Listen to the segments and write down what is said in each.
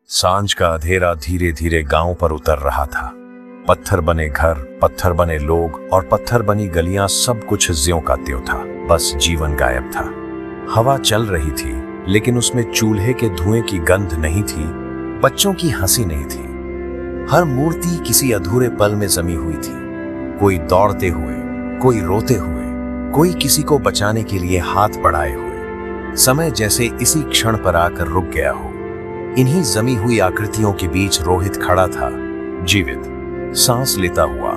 सांझ का अंधेरा धीरे धीरे गांव पर उतर रहा था। पत्थर बने घर, पत्थर बने लोग और पत्थर बनी गलियां, सब कुछ ज्यों का त्यों था। बस जीवन गायब था। हवा चल रही थी लेकिन उसमें चूल्हे के धुएं की गंध नहीं थी, बच्चों की हंसी नहीं थी। हर मूर्ति किसी अधूरे पल में जमी हुई थी। कोई दौड़ते हुए, कोई रोते हुए, कोई किसी को बचाने के लिए हाथ बढ़ाए हुए। समय जैसे इसी क्षण पर आकर रुक गया हो। इन्हीं जमी हुई आकृतियों के बीच रोहित खड़ा था, जीवित, सांस लेता हुआ,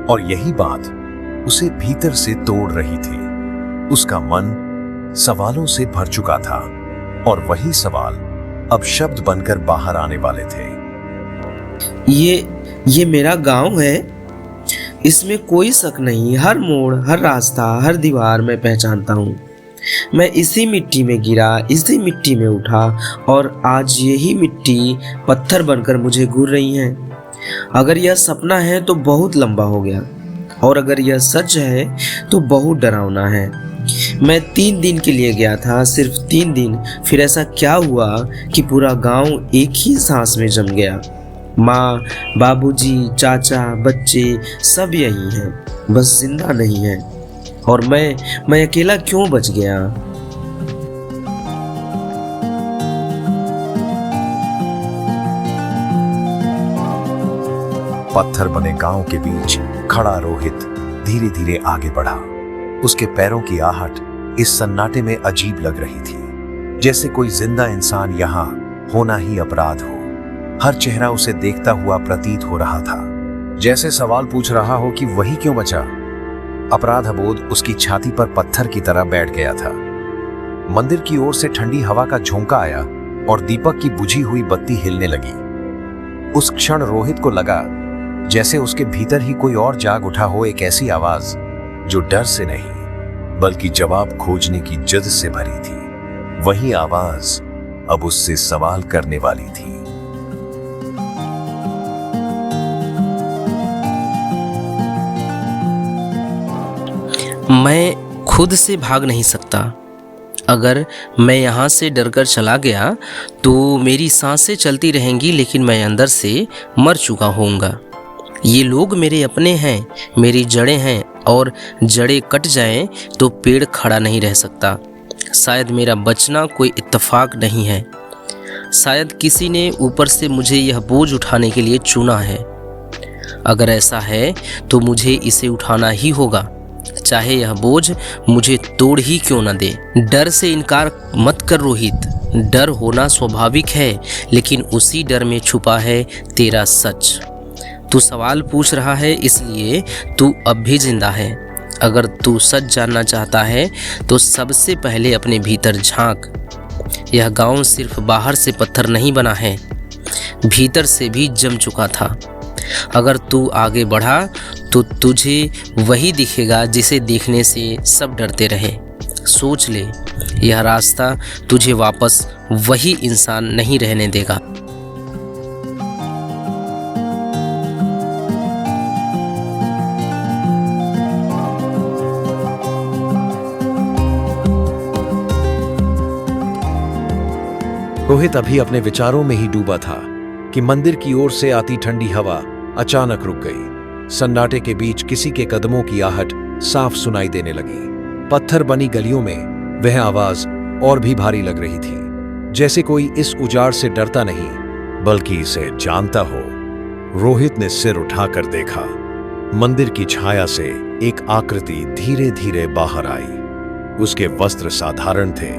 और यही बात उसे भीतर से तोड़ रही थी। उसका मन सवालों से भर चुका था और वही सवाल अब शब्द बनकर बाहर आने वाले थे। ये मेरा गांव है, इसमें कोई शक नहीं। हर मोड़, हर रास्ता, हर दीवार मैं पहचानता हूँ। मैं इसी मिट्टी में गिरा, इसी मिट्टी में उठा, और आज यही मिट्टी पत्थर बनकर मुझे घूर रही है। अगर यह सपना है तो बहुत लंबा हो गया, और अगर यह सच है तो बहुत डरावना है। मैं 3 दिन के लिए गया था, सिर्फ 3 दिन। फिर ऐसा क्या हुआ कि पूरा गांव एक ही सांस में जम गया। माँ, बाबूजी, चाचा, बच्चे सब यही हैं, बस जिंदा नहीं है। और मैं अकेला क्यों बच गया? पत्थर बने गांव के बीच खड़ा रोहित धीरे धीरे आगे बढ़ा। उसके पैरों की आहट इस सन्नाटे में अजीब लग रही थी, जैसे कोई जिंदा इंसान यहाँ होना ही अपराध हो। हर चेहरा उसे देखता हुआ प्रतीत हो रहा था, जैसे सवाल पूछ रहा हो कि वही क्यों बचा। अपराधबोध उसकी छाती पर पत्थर की तरह बैठ गया था। मंदिर की ओर से ठंडी हवा का झोंका आया और दीपक की बुझी हुई बत्ती हिलने लगी। उस क्षण रोहित को लगा जैसे उसके भीतर ही कोई और जाग उठा हो, एक ऐसी आवाज जो डर से नहीं बल्कि जवाब खोजने की जिद से भरी थी। वही आवाज अब उससे सवाल करने वाली थी। मैं खुद से भाग नहीं सकता। अगर मैं यहाँ से डरकर चला गया तो मेरी सांसें चलती रहेंगी, लेकिन मैं अंदर से मर चुका होऊंगा। ये लोग मेरे अपने हैं, मेरी जड़ें हैं, और जड़ें कट जाएं तो पेड़ खड़ा नहीं रह सकता। शायद मेरा बचना कोई इत्तेफाक नहीं है। शायद किसी ने ऊपर से मुझे यह बोझ उठाने के लिए चुना है। अगर ऐसा है तो मुझे इसे उठाना ही होगा, चाहे यह बोझ मुझे तोड़ ही क्यों न दे। डर से इनकार मत कर रोहित। डर होना स्वाभाविक है, लेकिन उसी डर में छुपा है तेरा सच। तू सवाल पूछ रहा है इसलिए तू अब भी जिंदा है। अगर तू सच जानना चाहता है तो सबसे पहले अपने भीतर झांक। यह गांव सिर्फ बाहर से पत्थर नहीं बना है, भीतर से भी जम चुका था। अगर तू आगे बढ़ा तो तुझे वही दिखेगा जिसे देखने से सब डरते रहे। सोच ले, यह रास्ता तुझे वापस वही इंसान नहीं रहने देगा। रोहित अभी अपने विचारों में ही डूबा था कि मंदिर की ओर से आती ठंडी हवा अचानक रुक गई। सन्नाटे के बीच किसी के कदमों की आहट साफ सुनाई देने लगी। पत्थर बनी गलियों में वह आवाज और भी भारी लग रही थी, जैसे कोई इस उजाड़ से डरता नहीं बल्कि इसे जानता हो। रोहित ने सिर उठाकर देखा। मंदिर की छाया से एक आकृति धीरे धीरे बाहर आई। उसके वस्त्र साधारण थे,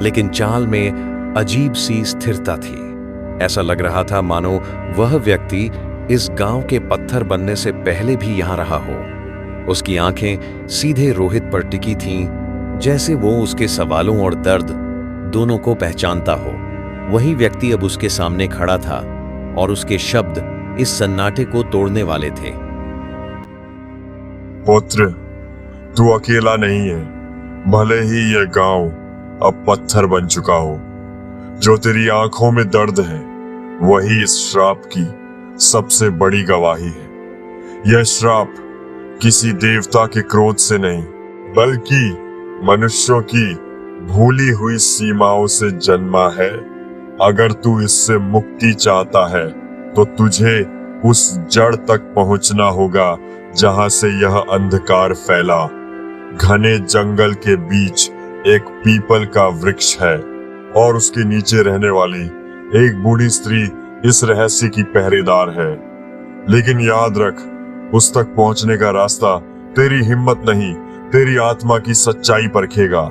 लेकिन चाल में अजीब सी स्थिरता थी। ऐसा लग रहा था मानो वह व्यक्ति इस गांव के पत्थर बनने से पहले भी यहां रहा हो। उसकी आंखें सीधे रोहित पर टिकी थीं, जैसे वो उसके सवालों और दर्द दोनों को पहचानता हो। वही व्यक्ति अब उसके सामने खड़ा था और उसके शब्द इस सन्नाटे को तोड़ने वाले थे। पुत्र, तू अकेला नहीं है। भले ही यह गांव अब पत्थर बन चुका हो, जो तेरी आंखों में दर्द है वही इस श्राप की सबसे बड़ी गवाही है। यह श्राप किसी देवता के क्रोध से नहीं बल्कि मनुष्यों की भूली हुई सीमाओं से जन्मा है। अगर तू इससे मुक्ति चाहता है तो तुझे उस जड़ तक पहुंचना होगा जहां से यह अंधकार फैला। घने जंगल के बीच एक पीपल का वृक्ष है और उसके नीचे रहने वाली एक बूढ़ी स्त्री इस रहस्य की पहरेदार है। लेकिन याद रख, उस तक पहुंचने का रास्ता तेरी हिम्मत नहीं, तेरी आत्मा की सच्चाई परखेगा।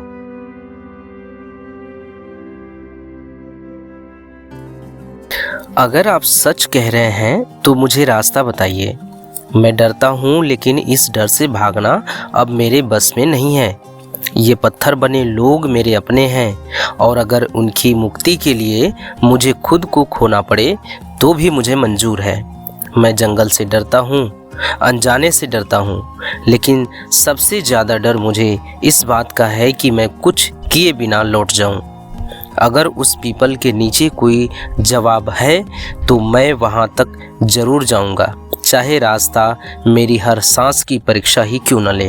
अगर आप सच कह रहे हैं तो मुझे रास्ता बताइए। मैं डरता हूँ, लेकिन इस डर से भागना अब मेरे बस में नहीं है। ये पत्थर बने लोग मेरे अपने हैं और अगर उनकी मुक्ति के लिए मुझे खुद को खोना पड़े तो भी मुझे मंजूर है। मैं जंगल से डरता हूँ, अनजाने से डरता हूँ, लेकिन सबसे ज़्यादा डर मुझे इस बात का है कि मैं कुछ किए बिना लौट जाऊँ। अगर उस पीपल के नीचे कोई जवाब है तो मैं वहाँ तक ज़रूर जाऊँगा, चाहे रास्ता मेरी हर सांस की परीक्षा ही क्यों न ले।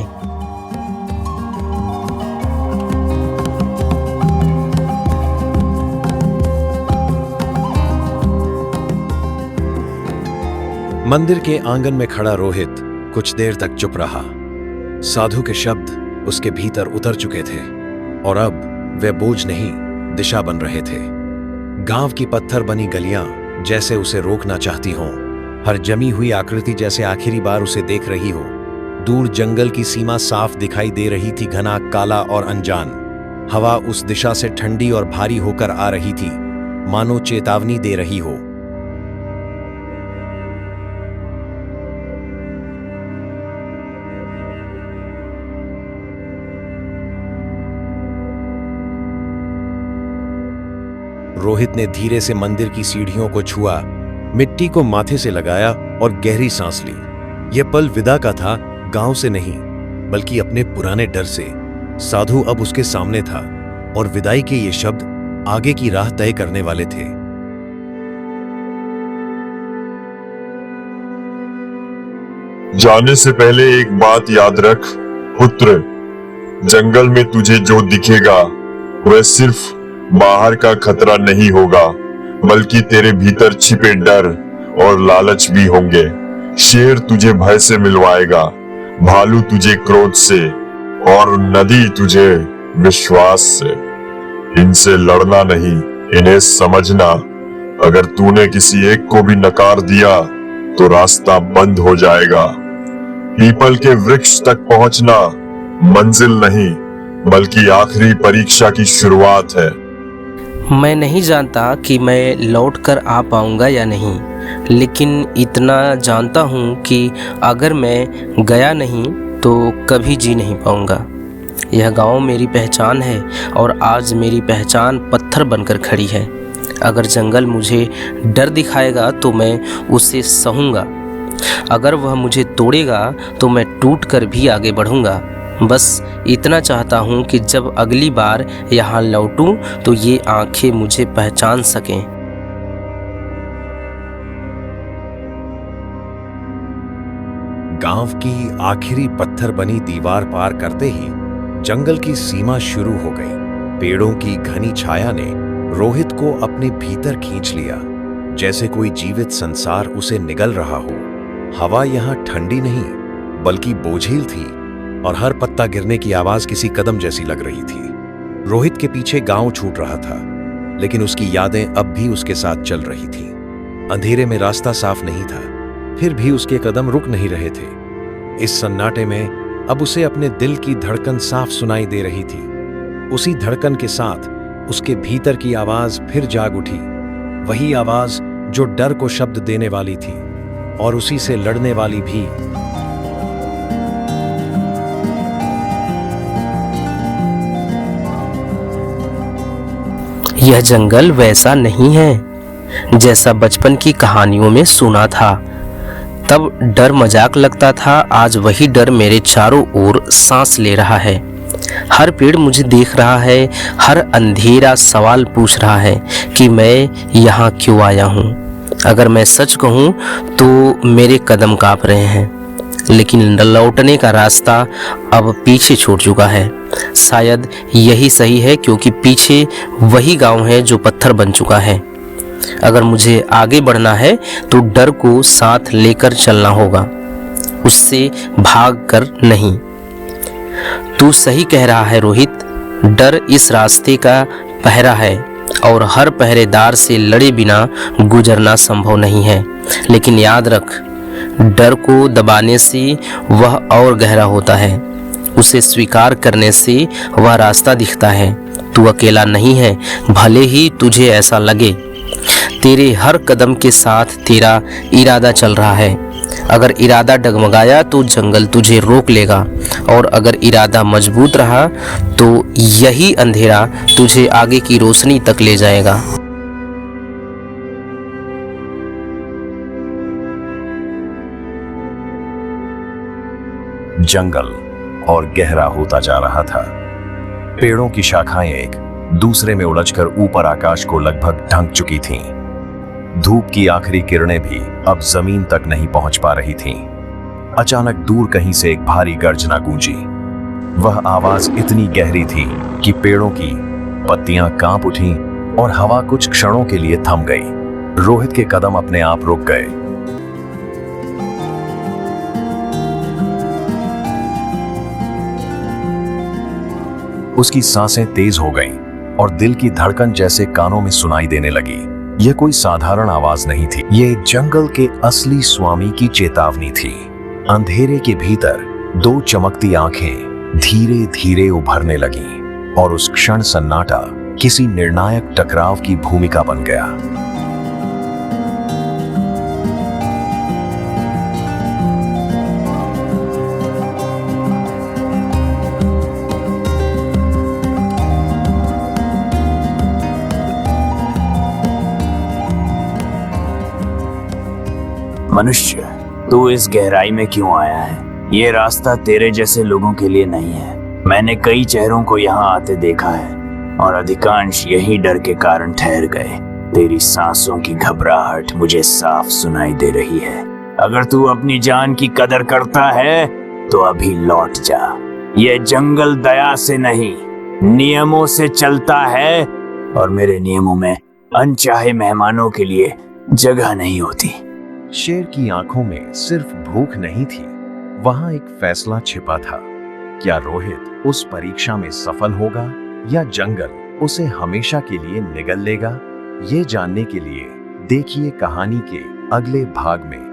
मंदिर के आंगन में खड़ा रोहित कुछ देर तक चुप रहा। साधु के शब्द उसके भीतर उतर चुके थे और अब वे बोझ नहीं, दिशा बन रहे थे। गांव की पत्थर बनी गलियां जैसे उसे रोकना चाहती हों, हर जमी हुई आकृति जैसे आखिरी बार उसे देख रही हो। दूर जंगल की सीमा साफ दिखाई दे रही थी, घना, काला और अनजान। हवा उस दिशा से ठंडी और भारी होकर आ रही थी, मानो चेतावनी दे रही हो। रोहित ने धीरे से मंदिर की सीढ़ियों को छुआ, मिट्टी को माथे से लगाया और गहरी सांस ली। यह पल विदा का था, गांव से नहीं बल्कि अपने पुराने डर से। साधु अब उसके सामने था और विदाई के ये शब्द आगे की राह तय करने वाले थे। जाने से पहले एक बात याद रख पुत्र, जंगल में तुझे जो दिखेगा वह सिर्फ बाहर का खतरा नहीं होगा, बल्कि तेरे भीतर छिपे डर और लालच भी होंगे। शेर तुझे भय से मिलवाएगा, भालू तुझे क्रोध से और नदी तुझे विश्वास से। इनसे लड़ना नहीं, इन्हें समझना। अगर तूने किसी एक को भी नकार दिया तो रास्ता बंद हो जाएगा। पीपल के वृक्ष तक पहुंचना मंजिल नहीं, बल्कि आखिरी परीक्षा की शुरुआत है। मैं नहीं जानता कि मैं लौट कर आ पाऊंगा या नहीं, लेकिन इतना जानता हूँ कि अगर मैं गया नहीं तो कभी जी नहीं पाऊंगा। यह गांव मेरी पहचान है और आज मेरी पहचान पत्थर बनकर खड़ी है। अगर जंगल मुझे डर दिखाएगा तो मैं उसे सहूँगा, अगर वह मुझे तोड़ेगा तो मैं टूट कर भी आगे बढ़ूंगा। बस इतना चाहता हूँ कि जब अगली बार यहाँ लौटूं तो ये आंखें मुझे पहचान सकें। गांव की आखिरी पत्थर बनी दीवार पार करते ही जंगल की सीमा शुरू हो गई। पेड़ों की घनी छाया ने रोहित को अपने भीतर खींच लिया, जैसे कोई जीवित संसार उसे निगल रहा हो। हवा यहाँ ठंडी नहीं बल्कि बोझिल थी और हर पत्ता गिरने की आवाज किसी कदम जैसी लग रही थी। रोहित के पीछे गांव छूट रहा था, लेकिन उसकी यादें अब भी उसके साथ चल रही थीं। अंधेरे में रास्ता साफ नहीं था, फिर भी उसके कदम रुक नहीं रहे थे। इस सन्नाटे में अब उसे अपने दिल की धड़कन साफ सुनाई दे रही थी। उसी धड़कन के साथ उसके भीतर की आवाज फिर जाग उठी, वही आवाज जो डर को शब्द देने वाली थी और उसी से लड़ने वाली भी। यह जंगल वैसा नहीं है जैसा बचपन की कहानियों में सुना था। तब डर मजाक लगता था, आज वही डर मेरे चारों ओर सांस ले रहा है। हर पेड़ मुझे देख रहा है, हर अंधेरा सवाल पूछ रहा है कि मैं यहाँ क्यों आया हूँ। अगर मैं सच कहूँ तो मेरे कदम कांप रहे हैं, लेकिन लौटने का रास्ता अब पीछे छूट चुका है। शायद यही सही है, क्योंकि पीछे वही गांव है जो पत्थर बन चुका है। अगर मुझे आगे बढ़ना है तो डर को साथ लेकर चलना होगा, उससे भाग कर नहीं। तू सही कह रहा है रोहित, डर इस रास्ते का पहरा है और हर पहरेदार से लड़े बिना गुजरना संभव नहीं है। लेकिन याद रख, डर को दबाने से वह और गहरा होता है, उसे स्वीकार करने से वह रास्ता दिखता है। तू अकेला नहीं है, भले ही तुझे ऐसा लगे। तेरे हर कदम के साथ तेरा इरादा चल रहा है। अगर इरादा डगमगाया तो जंगल तुझे रोक लेगा, और अगर इरादा मजबूत रहा तो यही अंधेरा तुझे आगे की रोशनी तक ले जाएगा। जंगल और गहरा होता जा रहा था। पेड़ों की शाखाएं एक दूसरे में उलझकर ऊपर आकाश को लगभग ढक चुकी थीं। धूप की आखिरी किरणें भी अब जमीन तक नहीं पहुंच पा रही थीं। अचानक दूर कहीं से एक भारी गर्जना गूंजी। वह आवाज इतनी गहरी थी कि पेड़ों की पत्तियां कांप उठीं और हवा कुछ क्षणों के लिए थम गई। रोहित के कदम अपने आप रुक गए। उसकी सांसें तेज हो गईं और दिल की धड़कन जैसे कानों में सुनाई देने लगी। यह कोई साधारण आवाज नहीं थी, ये जंगल के असली स्वामी की चेतावनी थी। अंधेरे के भीतर दो चमकती आंखें धीरे धीरे उभरने लगीं और उस क्षण सन्नाटा किसी निर्णायक टकराव की भूमिका बन गया। मनुष्य, तू इस गहराई में क्यों आया है? ये रास्ता तेरे जैसे लोगों के लिए नहीं है। मैंने कई चेहरों को यहाँ आते देखा है और अधिकांश यही डर के कारण ठहर गए। तेरी सांसों की घबराहट मुझे साफ सुनाई दे रही है। अगर तू अपनी जान की कदर करता है तो अभी लौट जा। ये जंगल दया से नहीं, नियमों से चलता है और मेरे नियमों में अनचाहे मेहमानों के लिए जगह नहीं होती। शेर की आंखों में सिर्फ भूख नहीं थी, वहां एक फैसला छिपा था। क्या रोहित उस परीक्षा में सफल होगा या जंगल उसे हमेशा के लिए निगल लेगा? ये जानने के लिए देखिए कहानी के अगले भाग में।